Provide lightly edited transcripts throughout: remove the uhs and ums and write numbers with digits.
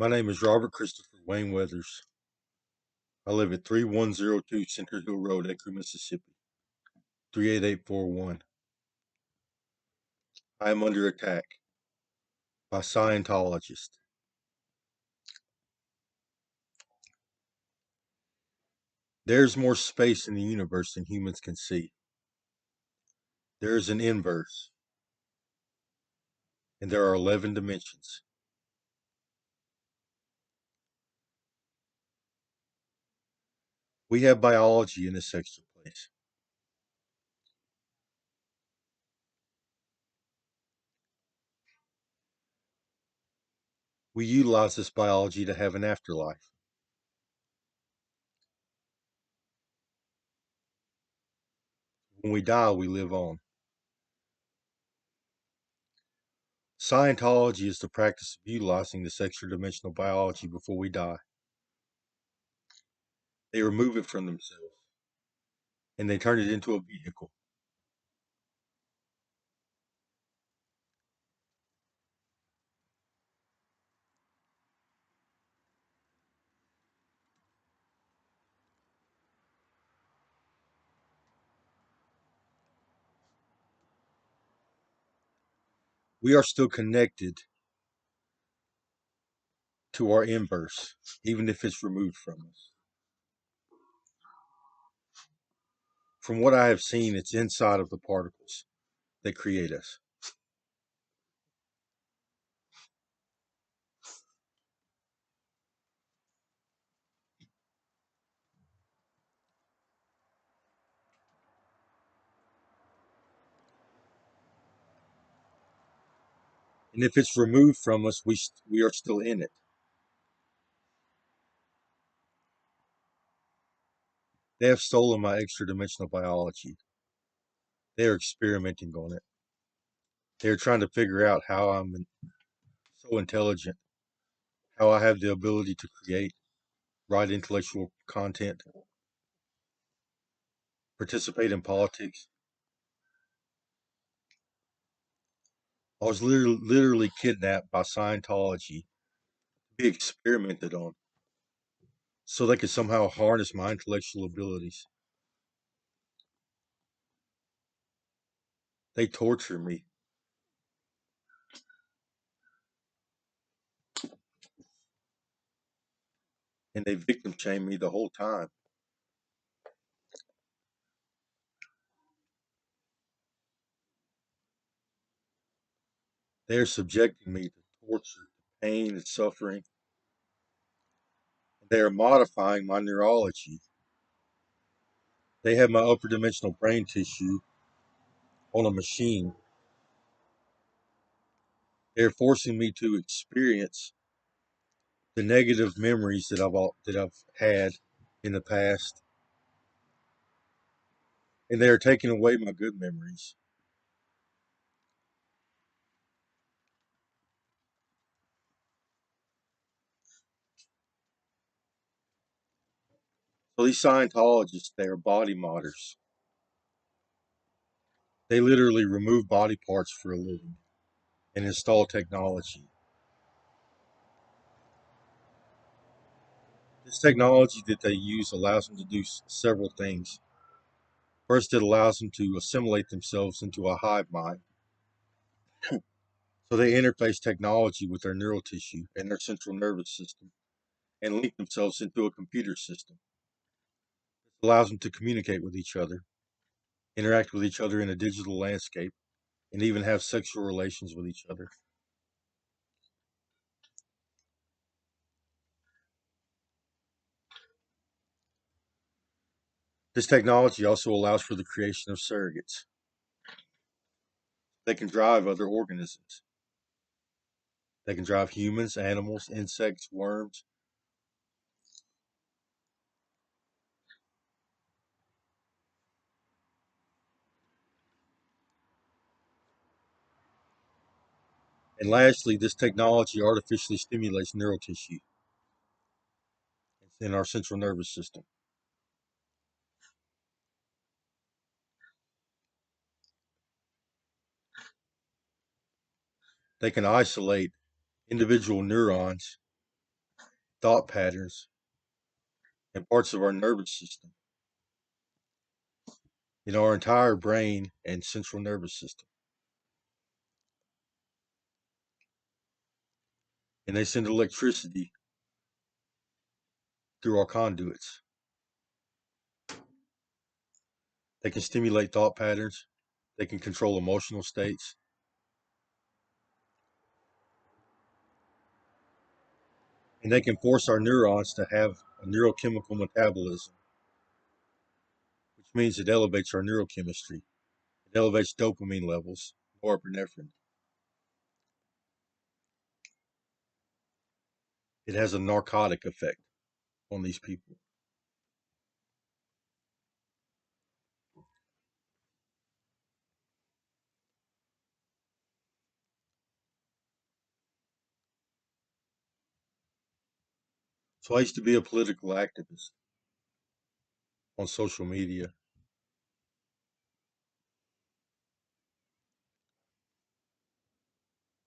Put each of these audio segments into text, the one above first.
My name is Robert Christopher Wayne Weathers. I live at 3102 Center Hill Road, Acre, Mississippi, 38841. I am under attack by Scientologists. There is more space in the universe than humans can see. There is an inverse, and there are 11 dimensions. We have biology in this extra place. We utilize this biology to have an afterlife. When we die, we live on. Scientology is the practice of utilizing this extra dimensional biology before we die. They remove it from themselves and they turn it into a vehicle. We are still connected to our inverse, even if it's removed from us. From what I have seen, it's inside of the particles that create us. And if it's removed from us, we are still in it. They have stolen my extra dimensional biology. They are experimenting on it. They're trying to figure out how I'm so intelligent, how I have the ability to create, write intellectual content, participate in politics. I was literally kidnapped by Scientology to be experimented on so they could somehow harness my intellectual abilities. They torture me and they victim shame me the whole time. They are subjecting me to torture, pain, and suffering. They are modifying my neurology. They have my upper dimensional brain tissue on a machine. They're forcing me to experience the negative memories that I've had in the past, and they are taking away my good memories. So these Scientologists, they are body modders. They literally remove body parts for a living and install technology. This technology that they use allows them to do several things. First, it allows them to assimilate themselves into a hive mind. So they interface technology with their neural tissue and their central nervous system and link themselves into a computer system. This allows them to communicate with each other, interact with each other in a digital landscape, and even have sexual relations with each other. This technology also allows for the creation of surrogates. They can drive other organisms. They can drive humans, animals, insects, worms. And lastly, this technology artificially stimulates neural tissue in our central nervous system. They can isolate individual neurons thought patterns, and parts of our nervous system in our entire brain and central nervous system. And they send electricity through our conduits. They can stimulate thought patterns. They can control emotional states. And they can force our neurons to have a neurochemical metabolism, which means it elevates our neurochemistry. It elevates dopamine levels, norepinephrine. It has a narcotic effect on these people. So I used to be a political activist on social media. I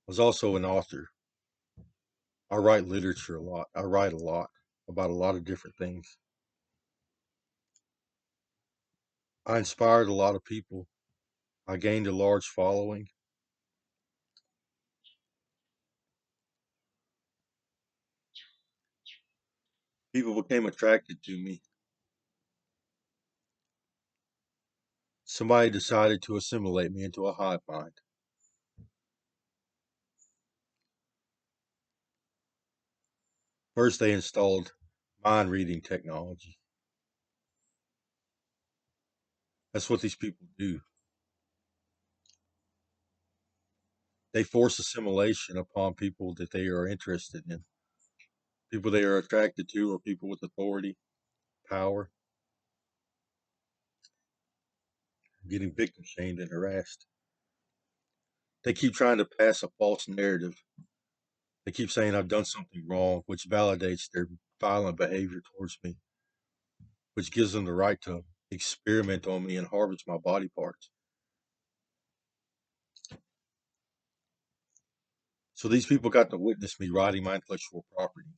was also an author. I write literature a lot. I write a lot about a lot of different things. I inspired a lot of people. I gained a large following. People became attracted to me. Somebody decided to assimilate me into a hive mind. First, they installed mind reading technology. That's what these people do. They force assimilation upon people that they are interested in, people they are attracted to, or people with authority, power, getting victim shamed and harassed. They keep trying to pass a false narrative. They keep saying I've done something wrong, which validates their violent behavior towards me, which gives them the right to experiment on me and harvest my body parts. So these people got to witness me writing my intellectual property.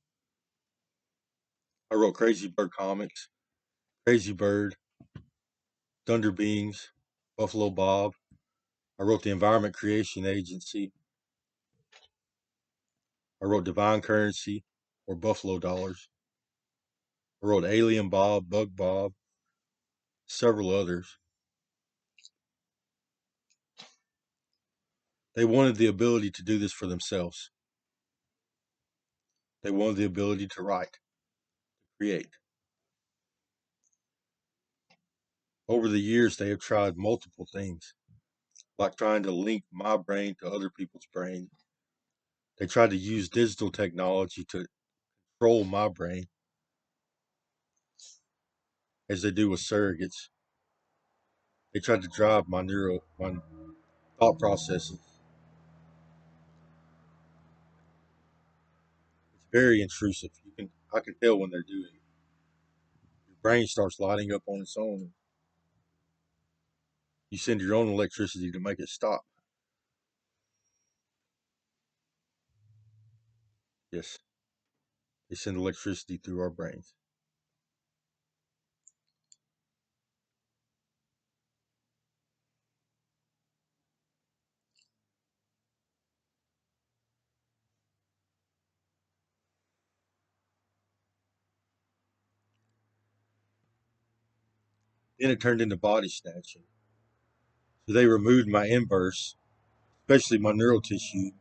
I wrote Crazy Bird comics, Crazy Bird, Thunder Beings, Buffalo Bob. I wrote the Environment Creation Agency. I wrote Divine Currency or Buffalo Dollars. I wrote Alien Bob, Bug Bob, several others. They wanted the ability to do this for themselves. They wanted the ability to write, create. Over the years, they have tried multiple things, like trying to link my brain to other people's brain. They tried to use digital technology to control my brain, as they do with surrogates. They tried to drive my thought processes. It's very intrusive. I can tell when they're doing it. Your brain starts lighting up on its own. You send your own electricity to make it stop. Yes, they send electricity through our brains. Then it turned into body snatching. So they removed my inverse, especially my neural tissue,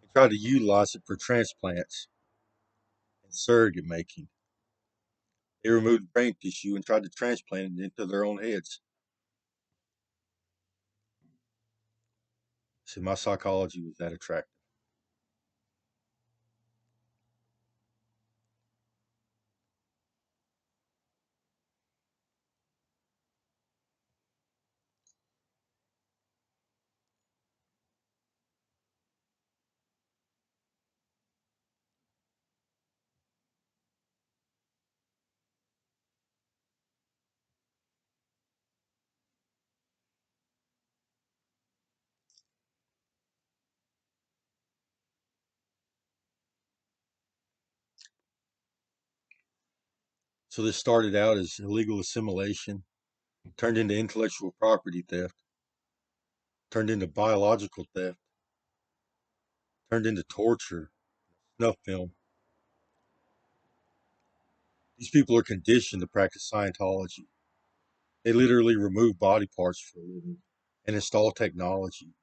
and tried to utilize it for transplants and surrogate making. They removed brain tissue and tried to transplant it into their own heads. See, my psychology was that attractive. So this started out as illegal assimilation, turned into intellectual property theft, turned into biological theft, turned into torture, snuff film. These people are conditioned to practice Scientology. They literally remove body parts for a living and install technology.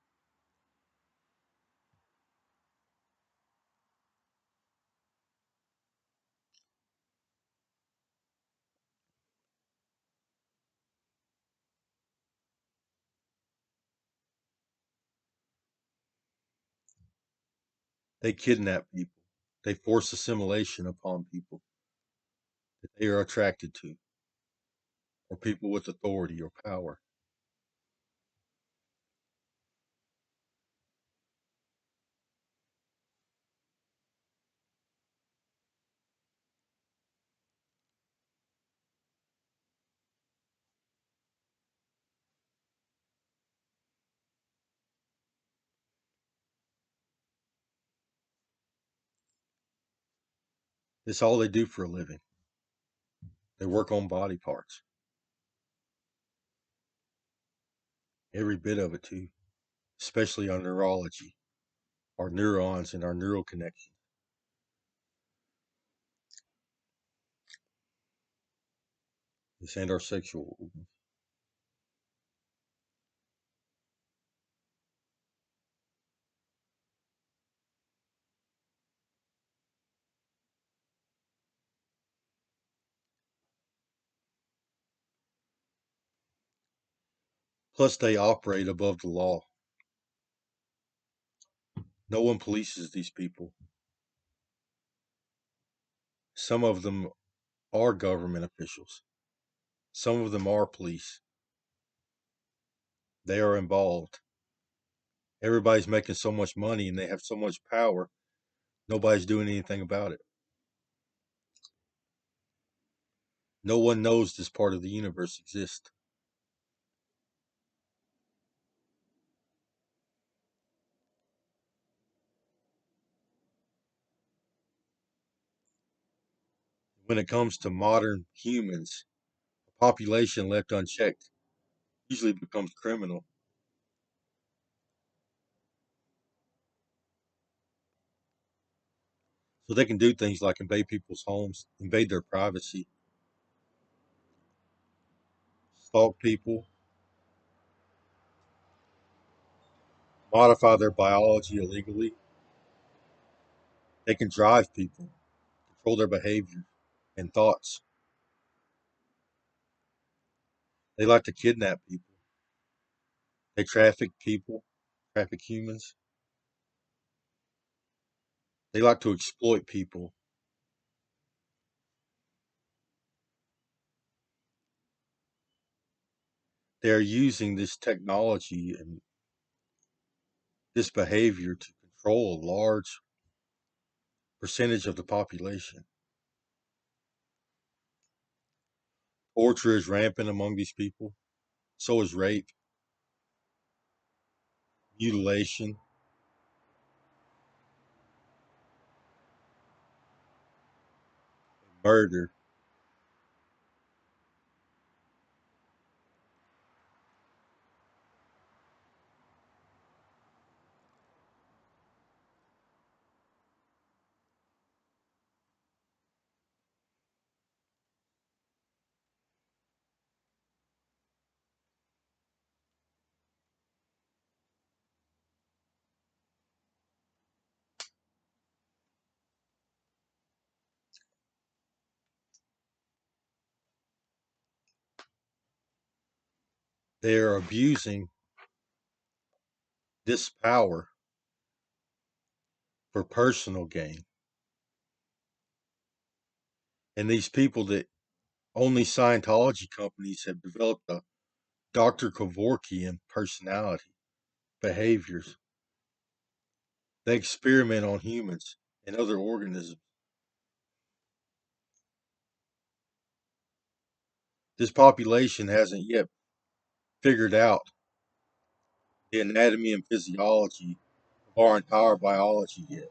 They kidnap people. They force assimilation upon people that they are attracted to, or people with authority or power. It's all they do for a living. They work on body parts, every bit of it too, especially on neurology, our neurons and our neural connections. This and our sexual organs. Plus, they operate above the law. No one polices these people. Some of them are government officials. Some of them are police. They are involved. Everybody's making so much money and they have so much power, nobody's doing anything about it. No one knows this part of the universe exists. When it comes to modern humans, a population left unchecked usually becomes criminal. So they can do things like invade people's homes, invade their privacy, stalk people, modify their biology illegally. They can drive people, control their behavior and thoughts. They like to kidnap people. They traffic people, traffic humans. They like to exploit people. They are using this technology and this behavior to control a large percentage of the population. Torture is rampant among these people. So is rape, mutilation, murder. They are abusing this power for personal gain. And these people that only Scientology companies have developed a Dr. Kevorkian personality, behaviors. They experiment on humans and other organisms. This population hasn't yet figured out the anatomy and physiology of our entire biology yet.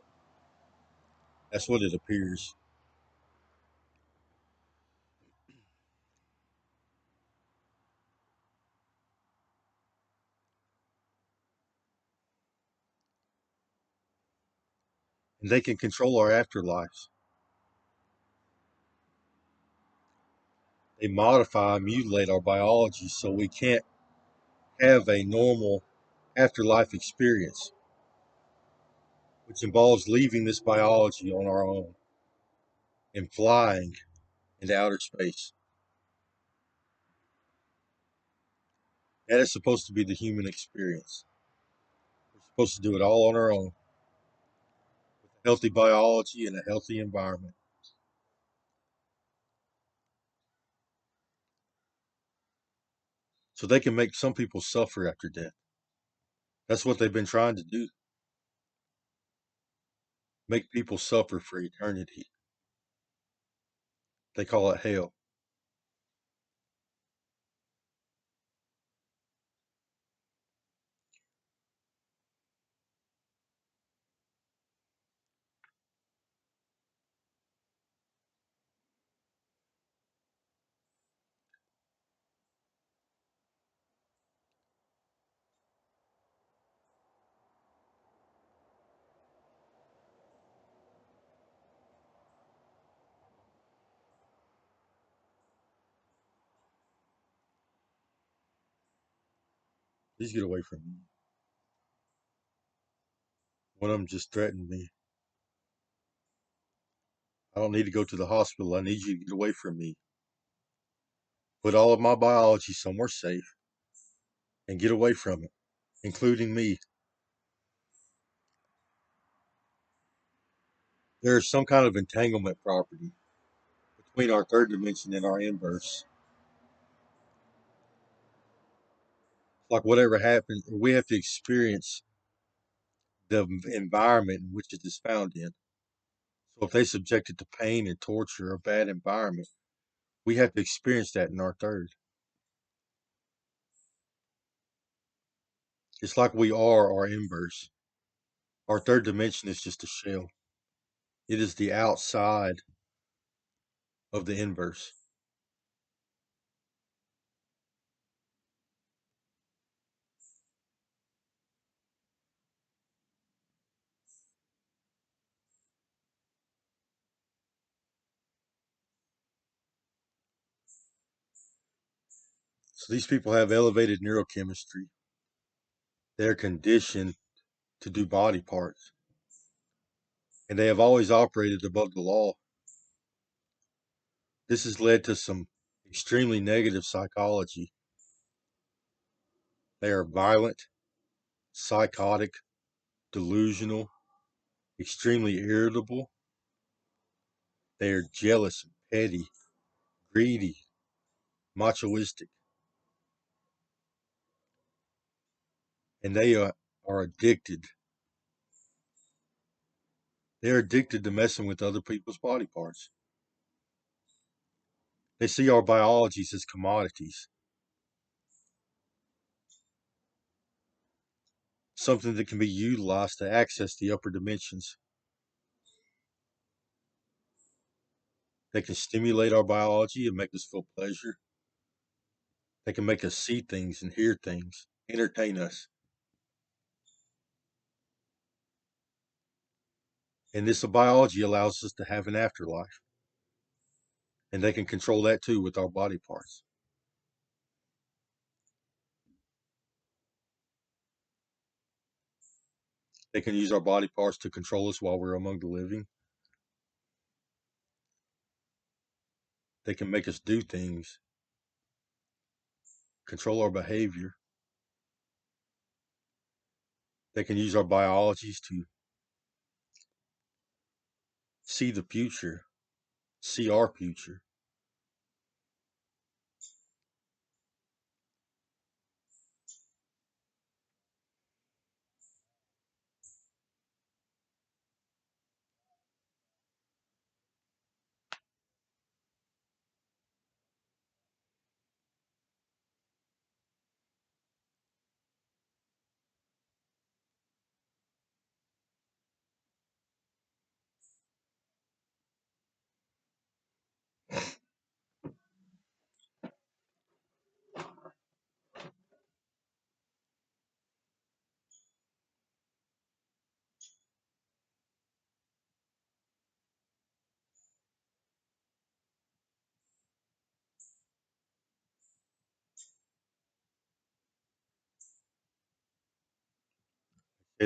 That's what it appears. and they can control our afterlives. They modify and mutilate our biology so we can't have a normal afterlife experience, which involves leaving this biology on our own and flying into outer space. That is supposed to be the human experience. We're supposed to do it all on our own, with a healthy biology and a healthy environment. So they can make some people suffer after death. That's what they've been trying to do, make people suffer for eternity. They call it hell. Please get away from me. One of them just threatened me. I don't need to go to the hospital. I need you to get away from me. Put all of my biology somewhere safe and get away from it, including me. There is some kind of entanglement property between our third dimension and our inverse. Like whatever happens, we have to experience the environment in which it is found in. So if they subject it to pain and torture or a bad environment, we have to experience that in our third. It's like we are our inverse. Our third dimension is just a shell. It is the outside of the inverse. So these people have elevated neurochemistry. They're conditioned to do body parts, and they have always operated above the law. This has led to some extremely negative psychology. They are violent, psychotic, delusional, extremely irritable. They are jealous, petty, greedy, machoistic, and they are addicted. They're addicted to messing with other people's body parts. They see our biologies as commodities, something that can be utilized to access the upper dimensions. They can stimulate our biology and make us feel pleasure. They can make us see things and hear things, entertain us. And this biology allows us to have an afterlife. And they can control that too with our body parts. They can use our body parts to control us while we're among the living. They can make us do things, control our behavior. They can use our biologies to see the future, see our future.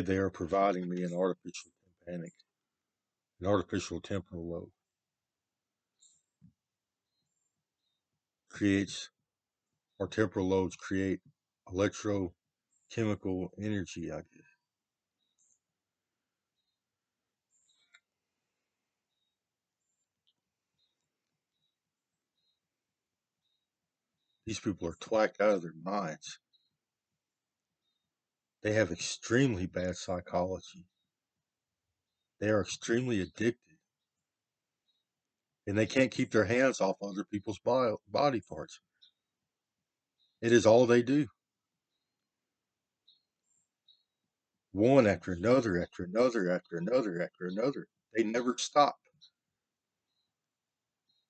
They are providing me an artificial tympanic, an artificial temporal lobe. Creates, or temporal lobes create electrochemical energy, I guess. These people are twacked out of their minds. They have extremely bad psychology. They are extremely addicted, and they can't keep their hands off other people's body parts. It is all they do. One after another, after another, after another, after another. They never stop.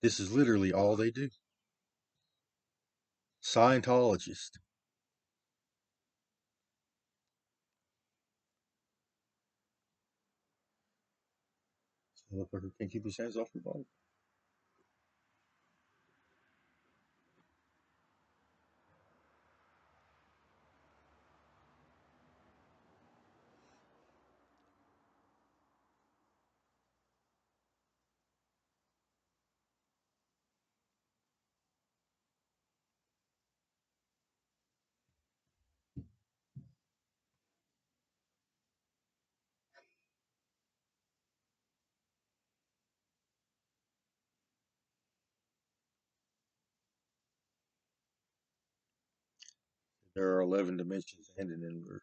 This is literally all they do. Scientologist. Motherfucker can't keep his hands off your body. There are 11 dimensions and an inverse.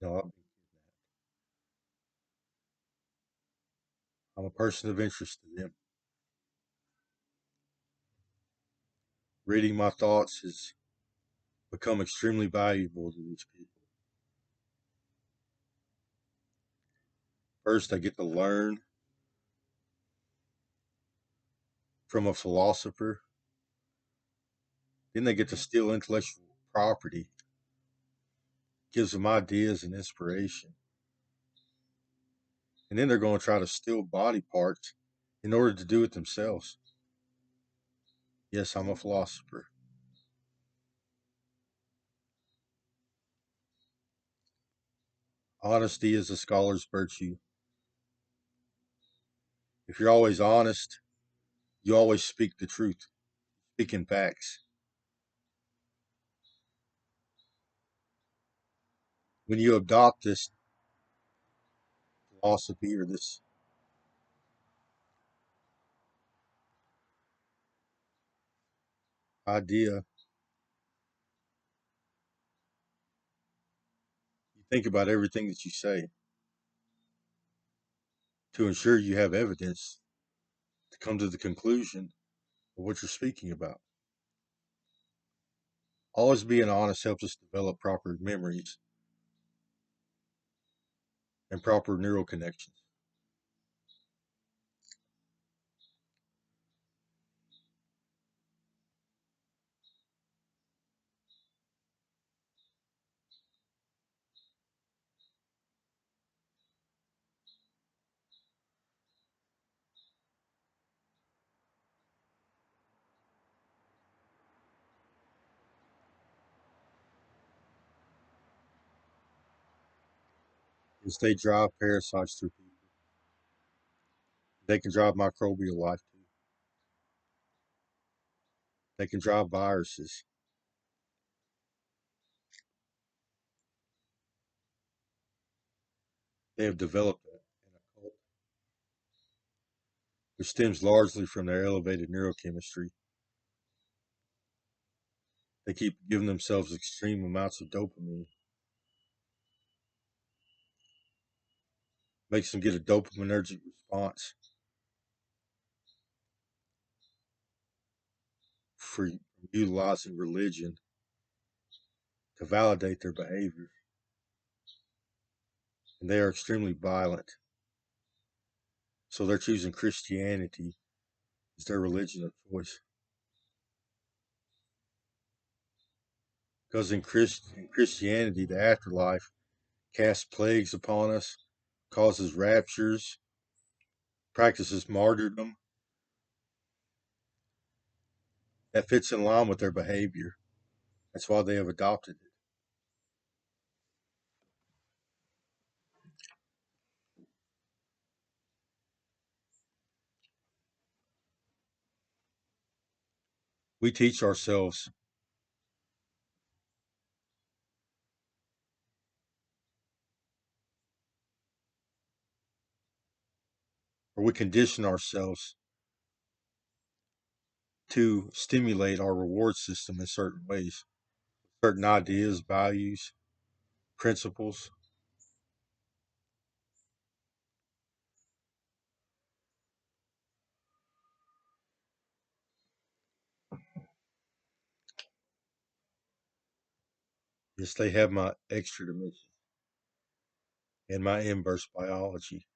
No, I'm a person of interest to them. Reading my thoughts has become extremely valuable to these people. First, I get to learn from a philosopher. Then they get to steal intellectual property, gives them ideas and inspiration. And then they're going to try to steal body parts in order to do it themselves. Yes, I'm a philosopher. Honesty is a scholar's virtue. If you're always honest, you always speak the truth, speaking facts. When you adopt this philosophy or this idea, you think about everything that you say to ensure you have evidence to come to the conclusion of what you're speaking about. Always being honest helps us develop proper memories and proper neural connections. As they drive parasites through people, they can drive microbial life too. They can drive viruses. They have developed an occult which stems largely from their elevated neurochemistry. They keep giving themselves extreme amounts of dopamine, makes them get a dopaminergic response for utilizing religion to validate their behavior. And they are extremely violent. So they're choosing Christianity as their religion of choice. Because in Christianity, the afterlife casts plagues upon us, causes raptures, practices martyrdom. That fits in line with their behavior. That's why they have adopted it. We teach ourselves, or we condition ourselves to stimulate our reward system in certain ways, certain ideas, values, principles. Yes, they have my extra dimension and my inverse biology.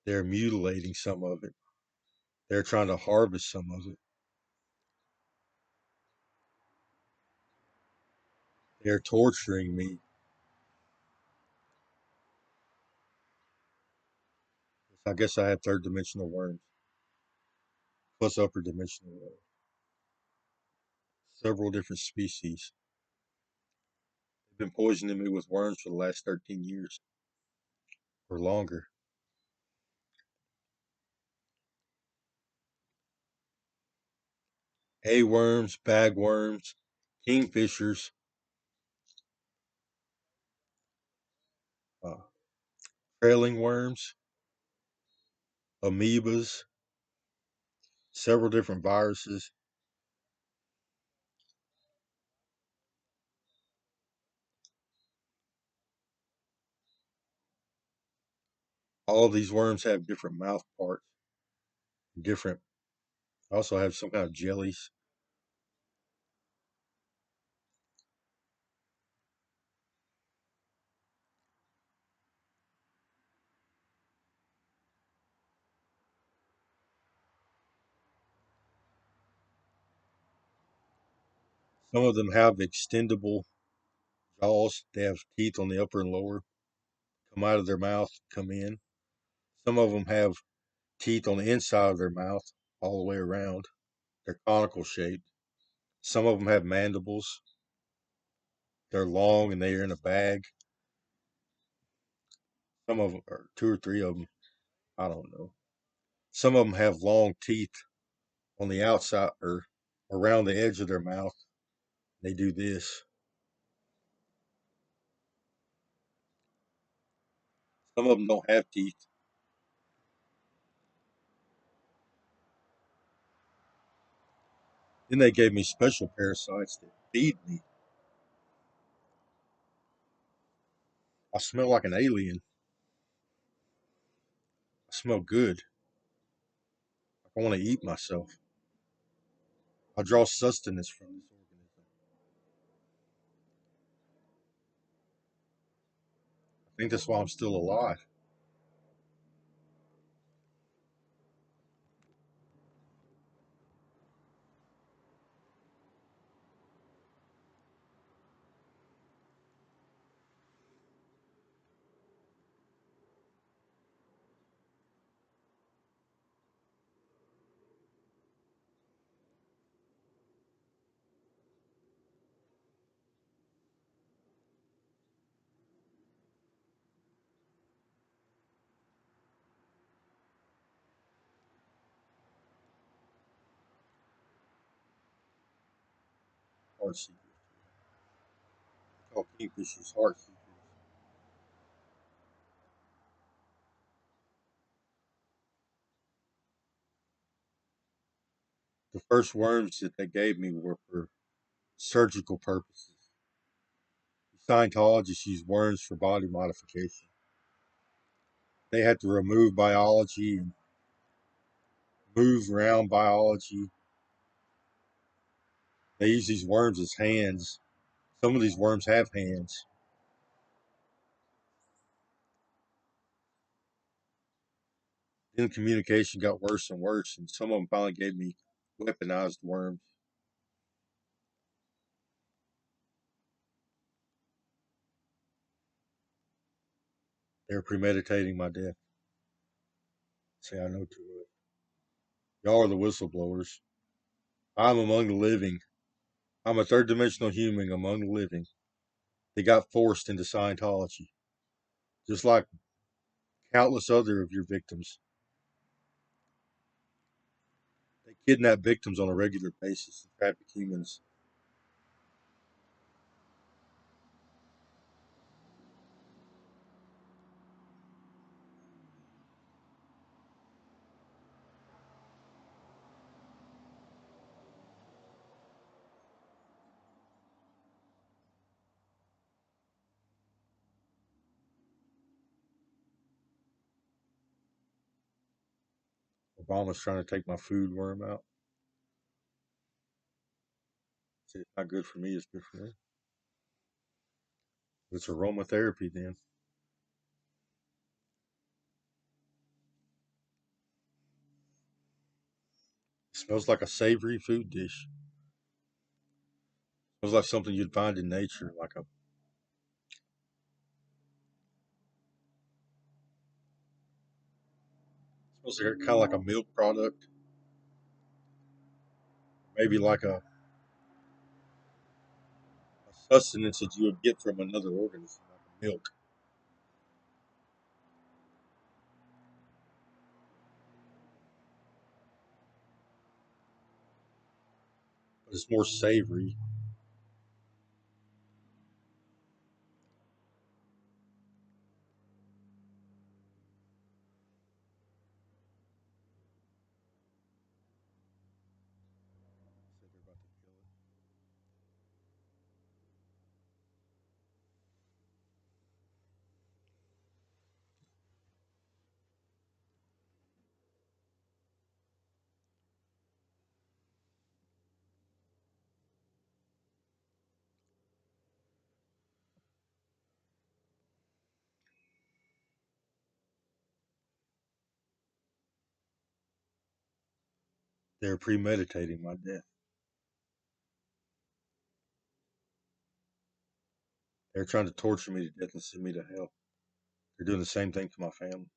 They're mutilating some of it. They're trying to harvest some of it. They're torturing me. I guess I have third dimensional worms plus upper dimensional worms. Several different species. They've been poisoning me with worms for the last 13 years or longer. A worms, bagworms, kingfishers, uh, trailing worms, amoebas, several different viruses. All of these worms have different mouth parts, different, also have some kind of jellies. Some of them have extendable jaws. They have teeth on the upper and lower, come out of their mouth, come in. Some of them have teeth on the inside of their mouth, all the way around. They're conical shaped. Some of them have mandibles. They're long and they're in a bag. Some of them, or two or three of them, I don't know. Some of them have long teeth on the outside or around the edge of their mouth. They do this. Some of them don't have teeth. Then they gave me special parasites that feed me. I smell like an alien. I smell good. I want to eat myself. I draw sustenance from this organism. I think that's why I'm still alive. Heart seekers. Called kingfishers, heart seekers. The first worms that they gave me were for surgical purposes. Scientologists use worms for body modification. They had to remove biology and move around biology. They use these worms as hands. Some of these worms have hands. Then communication got worse and worse, and some of them finally gave me weaponized worms. They were premeditating my death. Say I know too much. Y'all are the whistleblowers. I'm among the living. I'm a third dimensional human among the living. They got forced into Scientology, just like countless other of your victims. They kidnap victims on a regular basis and traffic humans. Obama's trying to take my food worm out. See, it's not good for me, it's good for them. It's aromatherapy then. It smells like a savory food dish. It smells like something you'd find in nature, like a smells like kind of like a milk product, maybe like a sustenance that you would get from another organism, like milk. But it's more savory. Said they're about to kill it. They're premeditating my death. They're trying to torture me to death and send me to hell. They're doing the same thing to my family.